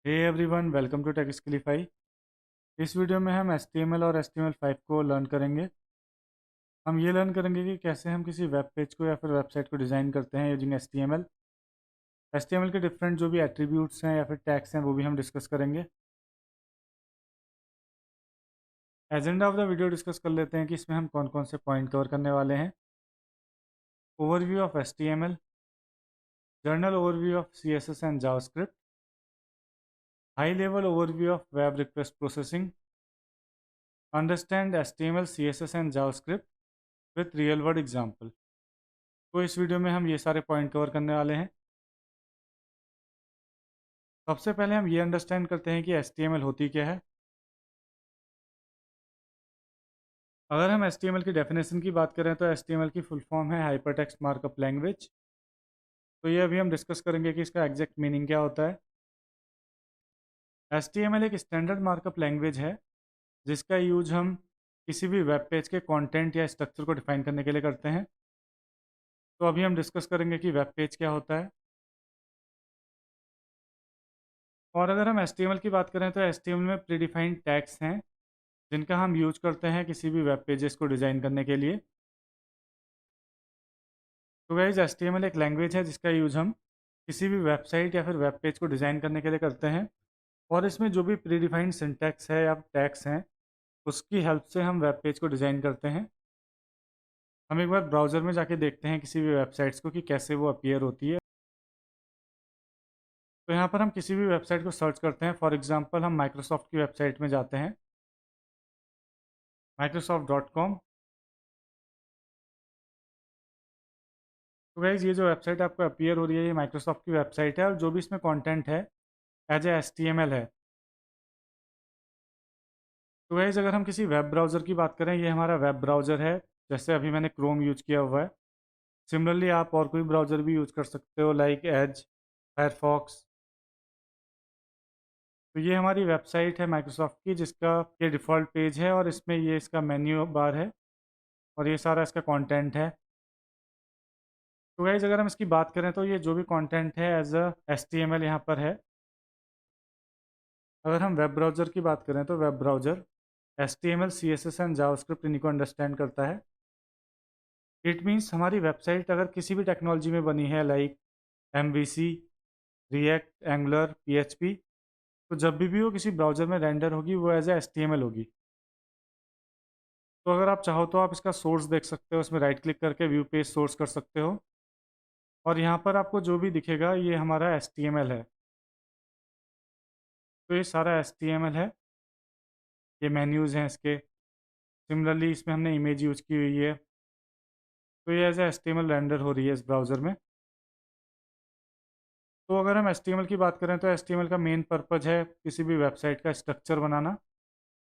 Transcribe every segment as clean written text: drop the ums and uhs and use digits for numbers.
Hey everyone, welcome to Techskillify. इस video में हम HTML और HTML5 को लर्न करेंगे। हम ये लर्न करेंगे कि कैसे हम किसी वेब पेज को या फिर वेबसाइट को डिज़ाइन करते हैं यूजिंग HTML। HTML के डिफरेंट जो भी एट्रीब्यूट्स हैं या फिर टैग्स हैं वो भी हम डिस्कस करेंगे। Agenda of the video discuss कर लेते हैं कि इसमें हम कौन कौन से पॉइंट कवर करने वाले हैं। Overview of HTML, journal overview of CSS and JavaScript, high level overview of web request processing, understand HTML, CSS and JavaScript with real world example. तो इस वीडियो में हम ये सारे पॉइंट कवर करने वाले हैं। सबसे पहले हम ये अंडरस्टैंड करते हैं कि HTML होती क्या है। अगर हम HTML की डेफिनेशन की बात करें तो HTML की फुल फॉर्म है हाइपरटेक्स्ट मार्कअप लैंग्वेज। तो ये अभी हम डिस्कस करेंगे कि इसका एग्जैक्ट मीनिंग क्या होता है। HTML एक स्टैंडर्ड मार्कअप लैंग्वेज है जिसका यूज हम किसी भी वेब पेज के कंटेंट या स्ट्रक्चर को डिफाइन करने के लिए करते हैं। तो अभी हम डिस्कस करेंगे कि वेब पेज क्या होता है। और अगर हम HTML की बात करें तो HTML में प्रीडिफाइंड टैग्स हैं जिनका हम यूज करते हैं किसी भी वेब पेजेस को डिज़ाइन करने के लिए। तो गाइज HTML एक लैंग्वेज है जिसका यूज हम किसी भी वेबसाइट या फिर वेब पेज को डिज़ाइन करने के लिए करते हैं। और इसमें जो भी प्रीडिफाइंड सिंटैक्स है या टैग्स हैं उसकी हेल्प से हम वेब पेज को डिज़ाइन करते हैं। हम एक बार ब्राउज़र में जाके देखते हैं किसी भी वेबसाइट्स को कि कैसे वो अपीयर होती है। तो यहाँ पर हम किसी भी वेबसाइट को सर्च करते हैं। फॉर एग्जांपल हम माइक्रोसॉफ्ट की वेबसाइट में जाते हैं, microsoft.com। तो गाइज ये जो वेबसाइट आपको अपीयर हो रही है ये माइक्रोसॉफ्ट की वेबसाइट है और जो भी इसमें कंटेंट है एज ए HTML है। तो गाइज अगर हम किसी वेब ब्राउज़र की बात करें, ये हमारा वेब ब्राउज़र है। जैसे अभी मैंने क्रोम यूज किया हुआ है। सिमिलरली आप और कोई ब्राउज़र भी यूज़ कर सकते हो लाइक एज, फायरफॉक्स। तो ये हमारी वेबसाइट है माइक्रोसॉफ्ट की जिसका ये डिफ़ॉल्ट पेज है और इसमें ये इसका मेन्यू बार है और ये सारा इसका कंटेंट है। तो गाइज अगर हम इसकी बात करें तो ये जो भी कंटेंट है एज अ HTML यहाँ पर है। अगर हम वेब ब्राउज़र की बात करें तो web browser HTML, CSS and JavaScript इन्हीं को अंडरस्टैंड करता है। इट मीन्स हमारी वेबसाइट अगर किसी भी टेक्नोलॉजी में बनी है like MVC, react, angular, PHP, तो जब भी वो किसी ब्राउज़र में रेंडर होगी वो एज ए HTML होगी। तो अगर आप चाहो तो आप इसका सोर्स देख सकते हो, इसमें राइट क्लिक करके व्यू पेज सोर्स कर सकते हो और यहाँ पर आपको जो भी दिखेगा ये हमारा HTML है। तो ये सारा HTML है, ये मेन्यूज़ हैं इसके। सिमिलरली इसमें हमने इमेज यूज़ की हुई है। तो ये एज ए HTML रेंडर हो रही है इस ब्राउज़र में। तो अगर हम HTML की बात करें तो HTML का मेन पर्पज़ है किसी भी वेबसाइट का स्ट्रक्चर बनाना।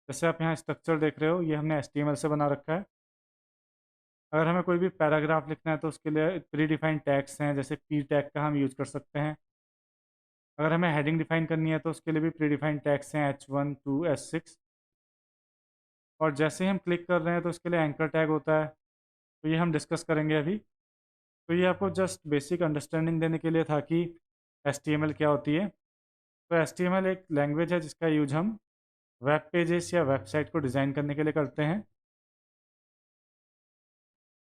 जैसे आप यहाँ स्ट्रक्चर देख रहे हो ये हमने HTML से बना रखा है। अगर हमें कोई भी पैराग्राफ लिखना है तो उसके लिए प्री डिफाइंड टैग्स हैं, जैसे P टैग का हम यूज़ कर सकते हैं। अगर हमें हेडिंग डिफाइन करनी है तो उसके लिए भी प्री डिफाइंड टैग्स हैं H1 to H6। और जैसे ही हम क्लिक कर रहे हैं तो उसके लिए एंकर टैग होता है। तो ये हम डिस्कस करेंगे अभी। तो ये आपको जस्ट बेसिक अंडरस्टैंडिंग देने के लिए था कि HTML क्या होती है। तो HTML एक लैंग्वेज है जिसका यूज हम वेब पेजेस या वेबसाइट को डिज़ाइन करने के लिए करते हैं।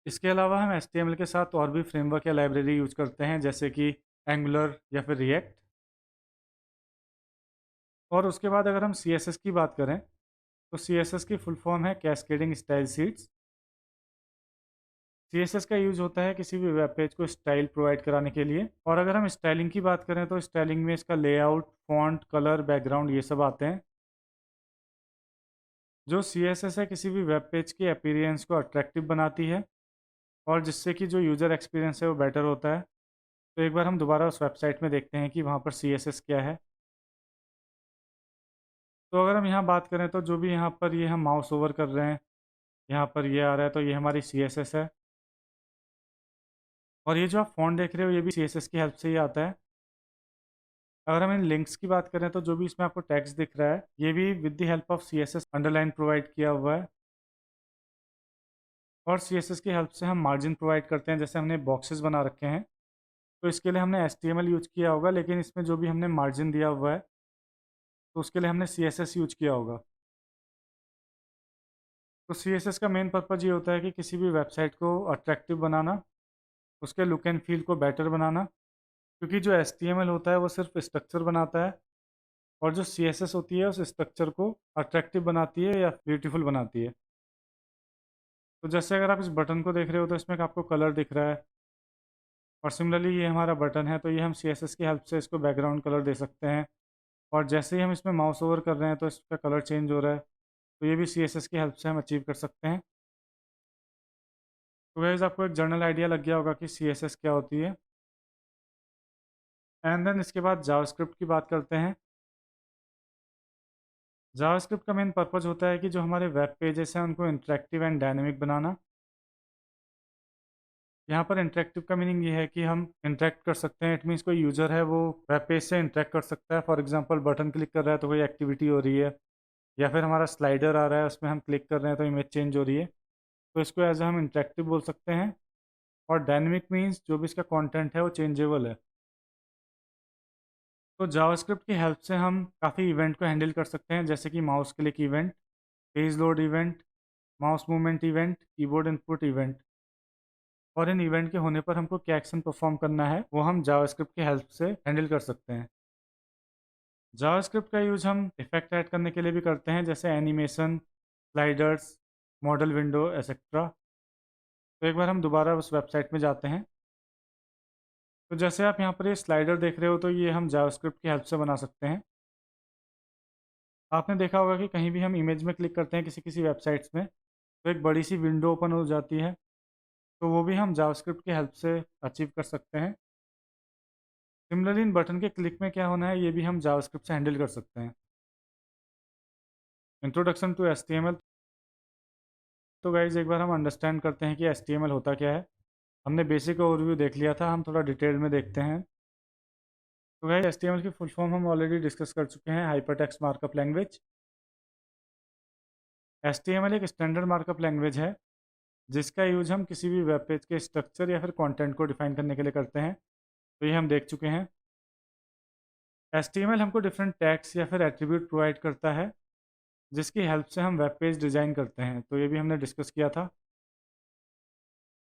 इसके अलावा हम HTML के साथ और भी फ्रेमवर्क या लाइब्रेरी यूज करते हैं जैसे कि एंगुलर या फिर रिएक्ट। और उसके बाद अगर हम CSS की बात करें तो CSS की फुल फॉर्म है कैस्केडिंग स्टाइल शीट्स। CSS का यूज होता है किसी भी वेब पेज को स्टाइल प्रोवाइड कराने के लिए। और अगर हम स्टाइलिंग की बात करें तो स्टाइलिंग में इसका लेआउट, फॉन्ट, कलर, बैकग्राउंड ये सब आते हैं। जो CSS है किसी भी वेब पेज की अपीयरेंस को अट्रैक्टिव बनाती है और जिससे कि जो यूज़र एक्सपीरियंस है वो बेटर होता है। तो एक बार हम दोबारा उस वेबसाइट में देखते हैं कि वहाँ पर CSS क्या है। तो अगर हम यहाँ बात करें तो जो भी यहाँ पर ये हम माउस ओवर कर रहे हैं यहाँ पर ये आ रहा है तो ये हमारी CSS है। और ये जो आप फ़ॉन्ट देख रहे हो ये भी CSS की हेल्प से ही आता है। अगर हम इन लिंक्स की बात करें तो जो भी इसमें आपको टेक्स्ट दिख रहा है ये भी with the help of CSS underline provide किया हुआ है। और CSS की हेल्प से हम मार्जिन प्रोवाइड करते हैं, जैसे हमने बॉक्सेस बना रखे हैं तो इसके लिए हमने HTML यूज किया होगा लेकिन इसमें जो भी हमने मार्जिन दिया हुआ है तो उसके लिए हमने CSS यूज किया होगा। तो CSS का मेन पर्पज़ ये होता है कि किसी भी वेबसाइट को अट्रैक्टिव बनाना, उसके लुक एंड फील को बेटर बनाना, क्योंकि जो HTML होता है वो सिर्फ स्ट्रक्चर बनाता है और जो CSS होती है उस स्ट्रक्चर को अट्रैक्टिव बनाती है या ब्यूटीफुल बनाती है। तो जैसे अगर आप इस बटन को देख रहे हो तो इसमें आपको कलर दिख रहा है, और सिमिलरली ये हमारा बटन है तो ये हम CSS की हेल्प से इसको बैकग्राउंड कलर दे सकते हैं, और जैसे ही हम इसमें माउस ओवर कर रहे हैं तो इसका कलर चेंज हो रहा है, तो ये भी CSS की हेल्प से हम अचीव कर सकते हैं। तो गाइस आपको एक जनरल आइडिया लग गया होगा कि CSS क्या होती है। एंड देन इसके बाद जावास्क्रिप्ट की बात करते हैं। जावास्क्रिप्ट का मेन पर्पज़ होता है कि जो हमारे वेब पेजेस हैं उनको इंटरेक्टिव एंड डायनेमिक बनाना। यहाँ पर इंटरेक्टिव का मीनिंग ये है कि हम इंटरेक्ट कर सकते हैं। इट मीन्स कोई यूज़र है वो वेब पेज से इंटरेक्ट कर सकता है। फॉर एग्जांपल बटन क्लिक कर रहा है तो कोई एक्टिविटी हो रही है, या फिर हमारा स्लाइडर आ रहा है उसमें हम क्लिक कर रहे हैं तो इमेज चेंज हो रही है। तो इसको एज हम इंटरेक्टिव बोल सकते हैं। और डायनेमिक मीन्स जो भी इसका कंटेंट है वो चेंजेबल है। तो जावास्क्रिप्ट की हेल्प से हम काफ़ी इवेंट को हैंडल कर सकते हैं, जैसे कि mouse click event, page load event, mouse movement event, keyboard input event. और इन इवेंट के होने पर हमको क्या एक्शन परफॉर्म करना है वो हम जावास्क्रिप्ट की हेल्प से हैंडल कर सकते हैं। जावास्क्रिप्ट का यूज हम इफेक्ट ऐड करने के लिए भी करते हैं, जैसे animation, sliders, model window etcetera. तो एक बार हम दोबारा उस वेबसाइट में जाते हैं। तो जैसे आप यहाँ पर ये स्लाइडर देख रहे हो तो ये हम जावास्क्रिप्ट की हेल्प से बना सकते हैं। आपने देखा होगा कि कहीं भी हम इमेज में क्लिक करते हैं किसी किसी वेबसाइट्स में, तो एक बड़ी सी विंडो ओपन हो जाती है। तो वो भी हम जावास्क्रिप्ट की हेल्प से अचीव कर सकते हैं। सिमिलरली इन बटन के क्लिक में क्या होना है ये भी हम जावास्क्रिप्ट से हैंडल कर सकते हैं। Introduction to HTML। तो गाइज एक बार हम अंडरस्टैंड करते हैं कि HTML होता क्या है। हमने बेसिक ओवरव्यू देख लिया था, हम थोड़ा डिटेल में देखते हैं। तो गाइज HTML की फुल फॉर्म हम ऑलरेडी डिस्कस कर चुके हैं, हाइपरटेक्स्ट मार्कअप लैंग्वेज। HTML एक स्टैंडर्ड मार्कअप लैंग्वेज है जिसका यूज हम किसी भी वेब पेज के स्ट्रक्चर या फिर कंटेंट को डिफाइन करने के लिए करते हैं। तो ये हम देख चुके हैं। HTML हमको डिफरेंट टैग्स या फिर एट्रीब्यूट प्रोवाइड करता है जिसकी हेल्प से हम वेब पेज डिज़ाइन करते हैं। तो ये भी हमने डिस्कस किया था।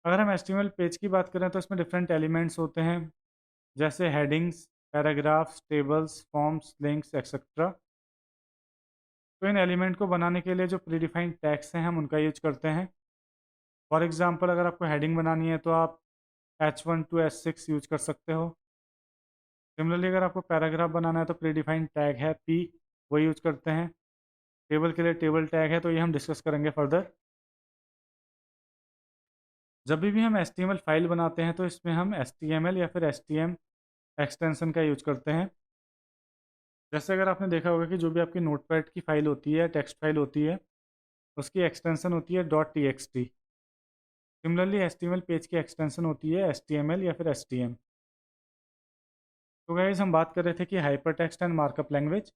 अगर हम HTML पेज की बात करें तो इसमें डिफरेंट एलिमेंट्स होते हैं, जैसे headings, paragraphs, tables, forms, links etcetera. तो इन एलिमेंट को बनाने के लिए जो प्रीडिफाइंड टैग्स हैं हम उनका यूज करते हैं। फॉर एग्जांपल अगर आपको हेडिंग बनानी है तो आप H1 to H6 यूज कर सकते हो। सिमिलरली अगर आपको पैराग्राफ बनाना है तो प्रीडिफाइंड टैग है P, वो यूज करते हैं। टेबल के लिए टेबल टैग है, तो ये हम डिस्कस करेंगे फर्दर। जब भी हम HTML फाइल बनाते हैं तो इसमें हम HTML या फिर HTM एक्सटेंशन का यूज करते हैं। जैसे अगर आपने देखा होगा कि जो भी आपकी नोटपैड की फाइल होती है, टेक्स्ट फाइल होती है, उसकी एक्सटेंशन होती है .txt। सिमिलरली HTML पेज की एक्सटेंशन होती है HTML या फिर HTM। तो गाइज हम बात कर रहे थे कि hyper text and markup language.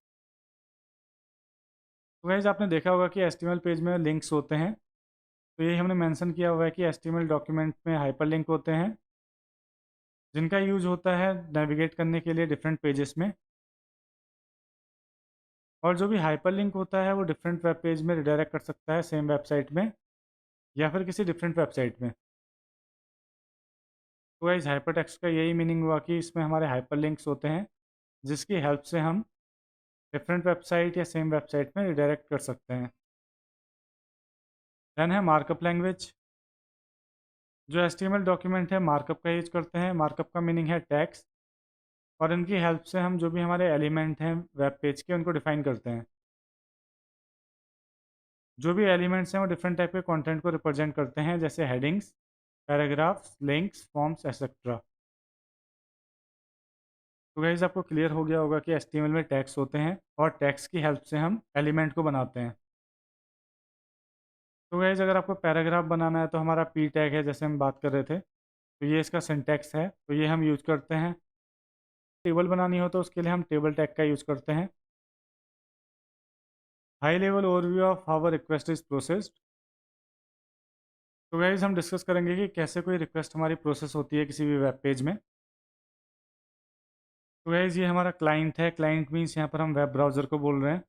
तो गाइज आपने देखा होगा कि HTML पेज में लिंक्स होते हैं। तो ये हमने मेंशन किया हुआ है कि HTML डॉक्यूमेंट में हाइपर लिंक होते हैं जिनका यूज होता है नेविगेट करने के लिए डिफरेंट पेजेस में। और जो भी हाइपर लिंक होता है वो डिफरेंट वेब पेज में रिडायरेक्ट कर सकता है, सेम वेबसाइट में या फिर किसी डिफरेंट वेबसाइट में। तो गाइज हाइपर टेक्स्ट का यही मीनिंग हुआ कि इसमें हमारे हाइपर लिंक्स होते हैं जिसकी हेल्प से हम डिफरेंट वेबसाइट या सेम वेबसाइट में रिडायरेक्ट कर सकते हैं। देन है मार्कअप लैंग्वेज। जो HTML डॉक्यूमेंट है मार्कअप का यूज करते हैं। मार्कअप का मीनिंग है टैग्स, और इनकी हेल्प से हम जो भी हमारे एलिमेंट हैं वेब पेज के उनको डिफाइन करते हैं। जो भी एलिमेंट्स हैं वो डिफरेंट टाइप के कंटेंट को रिप्रेजेंट करते हैं, जैसे headings, paragraphs, links, forms etcetera. तो गाइस आपको क्लियर हो गया होगा कि HTML में टैग्स होते हैं और टैग्स की हेल्प से हम एलिमेंट को बनाते हैं। तो गाइस अगर आपको पैराग्राफ बनाना है तो हमारा P टैग है, जैसे हम बात कर रहे थे, तो ये इसका सिंटैक्स है, तो ये हम यूज करते हैं। टेबल बनानी हो तो उसके लिए हम टेबल टैग का यूज करते हैं। High level overview of how a request is processed. तो गाइज हम डिस्कस करेंगे कि कैसे कोई रिक्वेस्ट हमारी प्रोसेस होती है किसी भी वेब पेज में। तो गाइस ये हमारा क्लाइंट है। क्लाइंट मीन्स यहाँ पर हम वेब ब्राउज़र को बोल रहे हैं।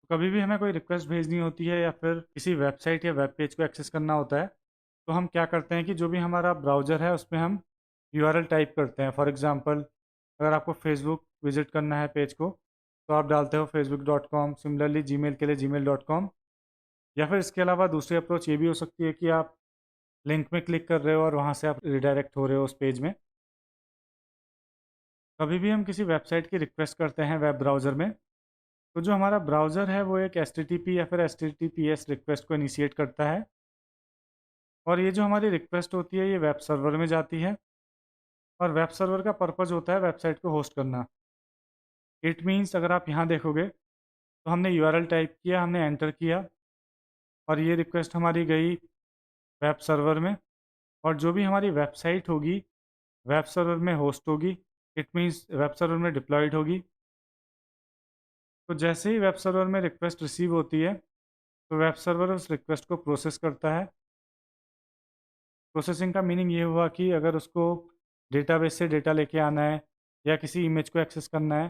तो कभी भी हमें कोई रिक्वेस्ट भेजनी होती है या फिर किसी वेबसाइट या वेब पेज को एक्सेस करना होता है, तो हम क्या करते हैं कि जो भी हमारा ब्राउज़र है उसमें हम यूआरएल टाइप करते हैं। फॉर एग्जांपल, अगर आपको फेसबुक विजिट करना है पेज को, तो आप डालते हो facebook.com। सिमिलरली जीमेल के लिए gmail.com। या फिर इसके अलावा दूसरी अप्रोच ये भी हो सकती है कि आप लिंक में क्लिक कर रहे हो और वहाँ से आप रिडायरेक्ट हो रहे हो उस पेज में। कभी भी हम किसी वेबसाइट की रिक्वेस्ट करते हैं वेब ब्राउज़र में, तो जो हमारा ब्राउज़र है वो एक HTTP या फिर HTTPS रिक्वेस्ट को इनिशिएट करता है। और ये जो हमारी रिक्वेस्ट होती है ये वेब सर्वर में जाती है, और वेब सर्वर का पर्पज़ होता है वेबसाइट को होस्ट करना। इट मीन्स अगर आप यहाँ देखोगे तो हमने यूआरएल टाइप किया, हमने एंटर किया, और ये रिक्वेस्ट हमारी गई वेब सर्वर में, और जो भी हमारी वेबसाइट होगी वेब सर्वर में होस्ट होगी। इट मीन्स वेब सर्वर में डिप्लॉयड होगी। तो जैसे ही वेब सर्वर में रिक्वेस्ट रिसीव होती है, तो वेब सर्वर उस रिक्वेस्ट को प्रोसेस करता है। प्रोसेसिंग का मीनिंग ये हुआ कि अगर उसको डेटाबेस से डेटा लेके आना है या किसी इमेज को एक्सेस करना है,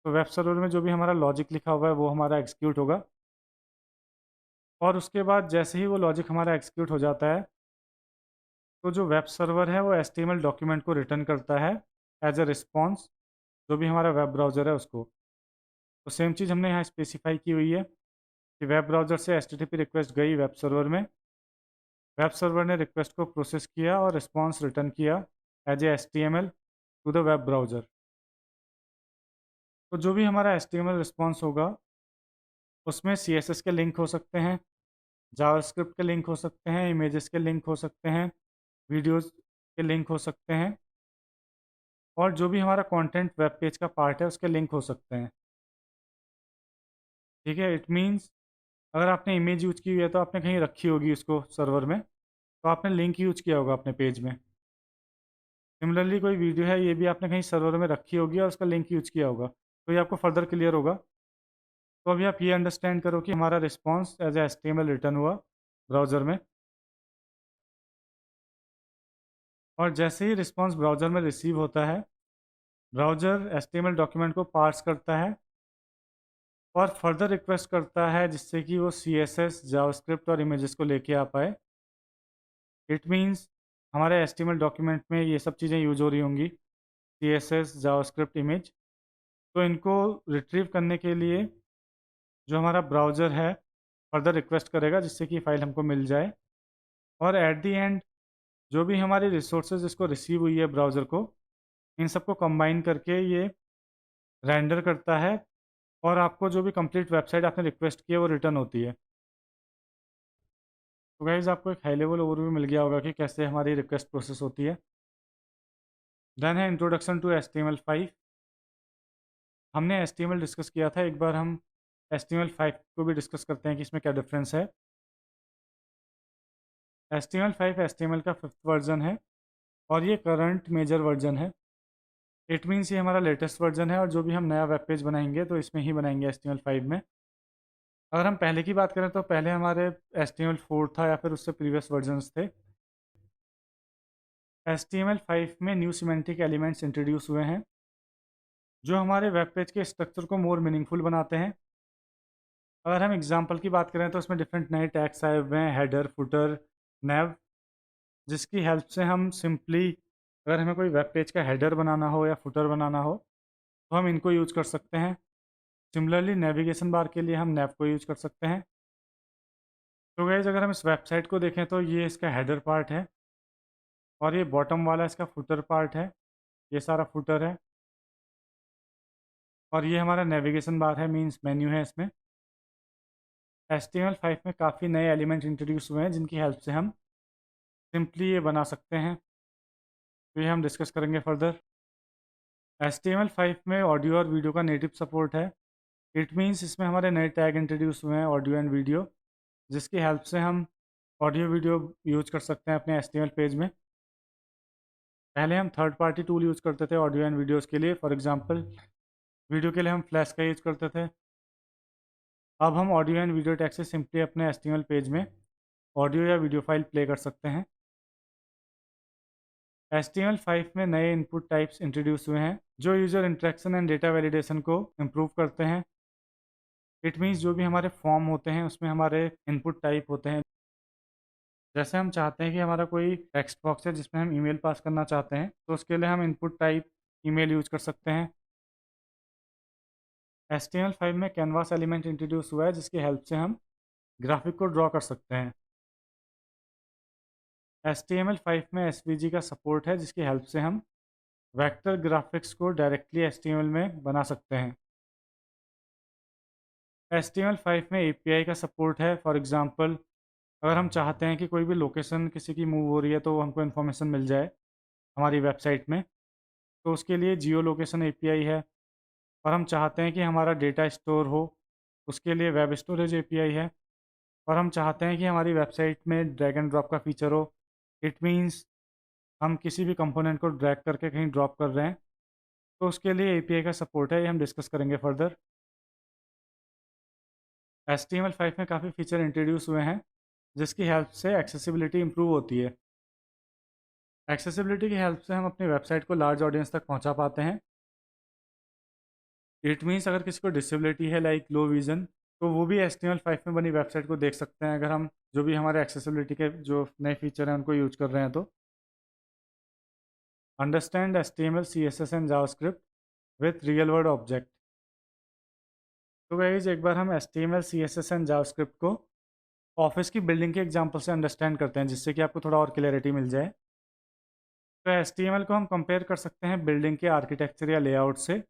तो वेब सर्वर में जो भी हमारा लॉजिक लिखा हुआ है वो हमारा एग्जीक्यूट होगा। और उसके बाद जैसे ही वो लॉजिक हमारा एग्जीक्यूट हो जाता है, तो जो वेब सर्वर है वो HTML डॉक्यूमेंट को रिटर्न करता है एज अ रिस्पॉन्स, जो भी हमारा वेब ब्राउज़र है उसको। तो सेम चीज़ हमने यहाँ स्पेसिफाई की हुई है कि वेब ब्राउज़र से HTTP रिक्वेस्ट गई वेब सर्वर में, वेब सर्वर ने रिक्वेस्ट को प्रोसेस किया और रिस्पॉन्स रिटर्न किया as a HTML to the web browser. तो जो भी हमारा HTML रिस्पॉन्स होगा उसमें CSS के लिंक हो सकते हैं, जावास्क्रिप्ट के लिंक हो सकते हैं, इमेजेस के लिंक हो सकते हैं, वीडियोस के लिंक हो सकते हैं, और जो भी हमारा कंटेंट वेब पेज का पार्ट है उसके लिंक हो सकते हैं। ठीक है, इट मीन्स अगर आपने इमेज यूज़ की हुई है तो आपने कहीं रखी होगी उसको सर्वर में, तो आपने लिंक यूज़ किया होगा अपने पेज में। सिमिलरली कोई वीडियो है ये भी आपने कहीं सर्वर में रखी होगी और उसका लिंक यूज़ किया होगा, तो ये आपको फर्दर क्लियर होगा। तो अभी आप ये अंडरस्टैंड करो कि हमारा response as a HTML return हुआ ब्राउज़र में, और जैसे ही रिस्पॉन्स ब्राउज़र में रिसीव होता है, ब्राउज़र HTML डॉक्यूमेंट को पार्स करता है और फर्दर रिक्वेस्ट करता है जिससे कि वो CSS, जावास्क्रिप्ट और इमेजेस को लेके आ पाए। इट मीन्स हमारे HTML डॉक्यूमेंट में ये सब चीज़ें यूज हो रही होंगी, CSS, जावास्क्रिप्ट, इमेज। तो इनको रिट्रीव करने के लिए जो हमारा ब्राउज़र है फर्दर रिक्वेस्ट करेगा जिससे कि फ़ाइल हमको मिल जाए, और एट द एंड जो भी हमारी रिसोर्सेज इसको रिसीव हुई है ब्राउज़र को, इन सबको कंबाइन करके ये रेंडर करता है, और आपको जो भी कंप्लीट वेबसाइट आपने रिक्वेस्ट की है वो रिटर्न होती है। तो गाइज़ आपको एक हाई लेवल ओवरव्यू मिल गया होगा कि कैसे हमारी रिक्वेस्ट प्रोसेस होती है। देन है इंट्रोडक्शन टू HTML5। हमने HTML डिस्कस किया था, एक बार हम HTML5 को भी डिस्कस करते हैं कि इसमें क्या डिफरेंस है। HTML5 HTML का 5th वर्जन है, और ये करंट मेजर वर्जन है। इट मीन्स ये हमारा लेटेस्ट वर्जन है, और जो भी हम नया वेब पेज बनाएंगे तो इसमें ही बनाएंगे HTML5 में। अगर हम पहले की बात करें तो पहले हमारे HTML4 था या फिर उससे प्रीवियस वर्जन्स थे। HTML5 में न्यू सिमेंटिक एलिमेंट्स इंट्रोड्यूस हुए हैं जो हमारे वेब पेज के स्ट्रक्चर को मोर मीनिंगफुल बनाते हैं। अगर हम एग्जांपल की बात करें तो इसमें डिफरेंट नए टैग्स आए हुए हैं, हेडर, फुटर, नेव, जिसकी हेल्प से हम सिंपली अगर हमें कोई वेब पेज का हेडर बनाना हो या फुटर बनाना हो तो हम इनको यूज़ कर सकते हैं। सिमिलरली नेविगेशन बार के लिए हम नेव को यूज़ कर सकते हैं। तो गाइस अगर हम इस वेबसाइट को देखें तो ये इसका हेडर पार्ट है, और ये बॉटम वाला इसका फुटर पार्ट है, ये सारा फुटर है, और ये हमारा नेविगेशन बार है, मींस मेन्यू है इसमें। HTML5 में काफ़ी नए एलिमेंट इंट्रोड्यूस हुए हैं जिनकी हेल्प से हम सिंपली ये बना सकते हैं, तो ये हम डिस्कस करेंगे फर्दर। HTML5 में ऑडियो और वीडियो का नेटिव सपोर्ट है। इट मीन्स इसमें हमारे नए टैग इंट्रोड्यूस हुए हैं, ऑडियो एंड वीडियो, जिसकी हेल्प से हम ऑडियो वीडियो यूज कर सकते हैं अपने HTML पेज में। पहले हम थर्ड पार्टी टूल यूज़ करते थे ऑडियो एंड वीडियोज़ के लिए। फॉर एग्जांपल वीडियो के लिए हम फ्लैश का यूज़ करते थे। अब हम ऑडियो एंड वीडियो टैग से सिंपली अपने HTML पेज में ऑडियो या वीडियो फाइल प्ले कर सकते हैं। HTML5 में नए इनपुट टाइप्स इंट्रोड्यूस हुए हैं जो user interaction and data validation को इम्प्रूव करते हैं। इट मीन्स जो भी हमारे फॉर्म होते हैं उसमें हमारे इनपुट टाइप होते हैं। जैसे हम चाहते हैं कि हमारा कोई टेक्स्ट बॉक्स है जिसमें हम ईमेल पास करना चाहते हैं, तो उसके लिए हम इनपुट टाइप ईमेल यूज कर सकते हैं। HTML5 में कैनवास एलिमेंट इंट्रोड्यूस हुआ है जिसकी हेल्प से हम ग्राफिक को ड्रॉ कर सकते हैं। HTML5 में SVG का सपोर्ट है जिसकी हेल्प से हम वेक्टर ग्राफिक्स को डायरेक्टली HTML में बना सकते हैं। HTML5 में API का सपोर्ट है। फॉर एग्ज़ाम्पल, अगर हम चाहते हैं कि कोई भी लोकेशन किसी की मूव हो रही है तो हमको इन्फॉर्मेशन मिल जाए हमारी वेबसाइट में, तो उसके लिए जियो लोकेशन API है। और हम चाहते हैं कि हमारा डेटा स्टोर हो, उसके लिए वेब स्टोरेज API है। और हम चाहते हैं कि हमारी वेबसाइट में ड्रैग एंड ड्रॉप का फीचर हो। इट मीन्स हम किसी भी कंपोनेंट को ड्रैग करके कहीं ड्रॉप कर रहे हैं, तो उसके लिए API का सपोर्ट है। ये हम डिस्कस करेंगे फर्दर। HTML5 में काफ़ी फीचर इंट्रोड्यूस हुए हैं जिसकी हेल्प से एक्सेसिबिलिटी इंप्रूव होती है। एक्सेसिबिलिटी की हेल्प से हम अपनी वेबसाइट को लार्ज ऑडियंस तक पहुंचा पाते हैं। इट मीन्स अगर किसी को डिसेबिलिटी है लाइक लो विजन, तो वो भी HTML5 में बनी वेबसाइट को देख सकते हैं अगर हम जो भी हमारे एक्सेसिबिलिटी के जो नए फीचर हैं उनको यूज कर रहे हैं तो। Understand HTML CSS and JavaScript with real world object. तो गाइस एक बार हम HTML CSS एंड जावास्क्रिप्ट को ऑफिस की बिल्डिंग के एग्जांपल से अंडरस्टैंड करते हैं जिससे कि आपको थोड़ा और क्लैरिटी मिल जाए। तो HTML को हम कंपेयर कर सकते हैं बिल्डिंग के आर्किटेक्चर या लेआउट से।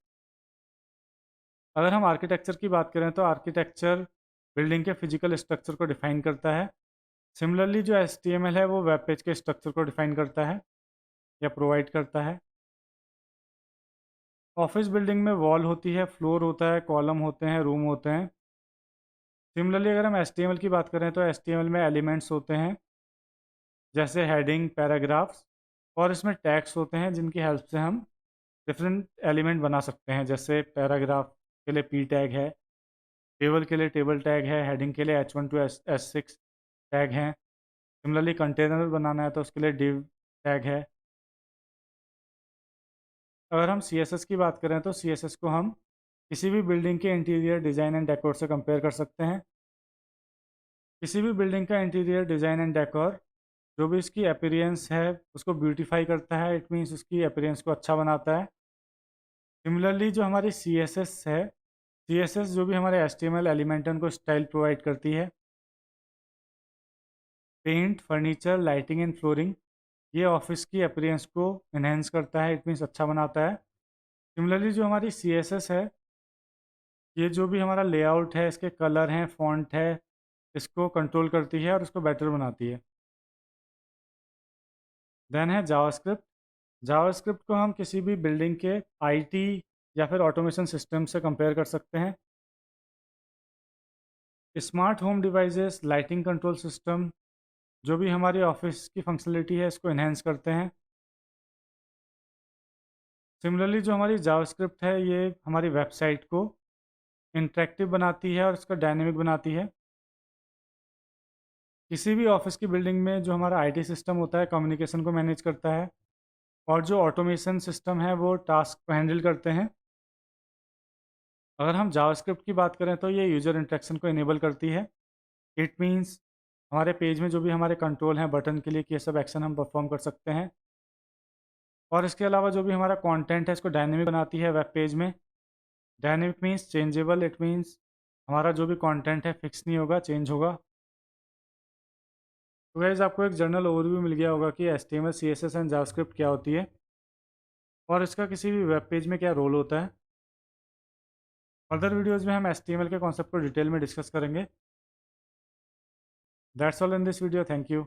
अगर हम आर्किटेक्चर की बात करें तो आर्किटेक्चर बिल्डिंग के फिजिकल स्ट्रक्चर को डिफाइन करता है। सिमिलरली जो HTML है वो वेब पेज के स्ट्रक्चर को डिफाइन करता है या प्रोवाइड करता है। ऑफिस बिल्डिंग में वॉल होती है, फ्लोर होता है, कॉलम होते हैं, रूम होते हैं। सिमिलरली अगर हम HTML की बात करें तो HTML में एलिमेंट्स होते हैं जैसे हेडिंग, पैराग्राफ्स, और इसमें टैग्स होते हैं जिनकी हेल्प से हम डिफरेंट एलिमेंट बना सकते हैं। जैसे पैराग्राफ के लिए P टैग है, टेबल के लिए टेबल टैग है, हेडिंग के लिए H1 to S6 टैग हैं। सिमिलरली कंटेनर बनाना है तो उसके लिए div टैग है। अगर हम CSS की बात करें तो CSS को हम किसी भी बिल्डिंग के इंटीरियर डिज़ाइन एंड डेकोर से कंपेयर कर सकते हैं। किसी भी बिल्डिंग का इंटीरियर डिज़ाइन एंड डेकोर जो भी इसकी अपीयरेंस है उसको ब्यूटीफाई करता है। इट मीन्स उसकी अपीयरेंस को अच्छा बनाता है। सिमिलरली जो हमारी CSS है, CSS जो भी हमारे HTML एलिमेंट है उनको स्टाइल प्रोवाइड करती है। Paint, furniture, lighting and flooring ये ऑफिस की अपीयरेंस को इन्हेंस करता है। इट मीन्स अच्छा बनाता है। सिमिलरली जो हमारी CSS है, ये जो भी हमारा लेआउट है, इसके कलर हैं, फॉन्ट है, इसको कंट्रोल करती है और उसको बेटर बनाती है। देन है जावास्क्रिप्ट। जावास्क्रिप्ट को हम किसी भी बिल्डिंग के IT या फिर ऑटोमेशन सिस्टम से कंपेयर कर सकते हैं। Smart home devices, lighting control system जो भी हमारी ऑफिस की फंक्शनलिटी है इसको इन्हेंस करते हैं। सिमिलरली जो हमारी जावास्क्रिप्ट है ये हमारी वेबसाइट को इंटरेक्टिव बनाती है और इसका डायनेमिक बनाती है। किसी भी ऑफिस की बिल्डिंग में जो हमारा IT सिस्टम होता है कम्युनिकेशन को मैनेज करता है, और जो ऑटोमेशन सिस्टम है वो टास्क को हैंडल करते हैं। अगर हम जावास्क्रिप्ट की बात करें तो ये यूज़र इंटरेक्शन को इनेबल करती है। इट मीन्स हमारे पेज में जो भी हमारे कंट्रोल हैं बटन के लिए, ये सब एक्शन हम परफॉर्म कर सकते हैं। और इसके अलावा जो भी हमारा कंटेंट है इसको डायनेमिक बनाती है वेब पेज में। Dynamic means changeable. It means हमारा जो भी कंटेंट है फिक्स नहीं होगा, चेंज होगा। तो गाइस आपको एक जनरल ओवरव्यू मिल गया होगा कि HTML CSS एंड जावास्क्रिप्ट क्या होती है और इसका किसी भी वेब पेज में क्या रोल होता है। फर्दर वीडियोज़ में हम HTML के कॉन्सेप्ट को डिटेल में डिस्कस करेंगे। That's all in this video. Thank you.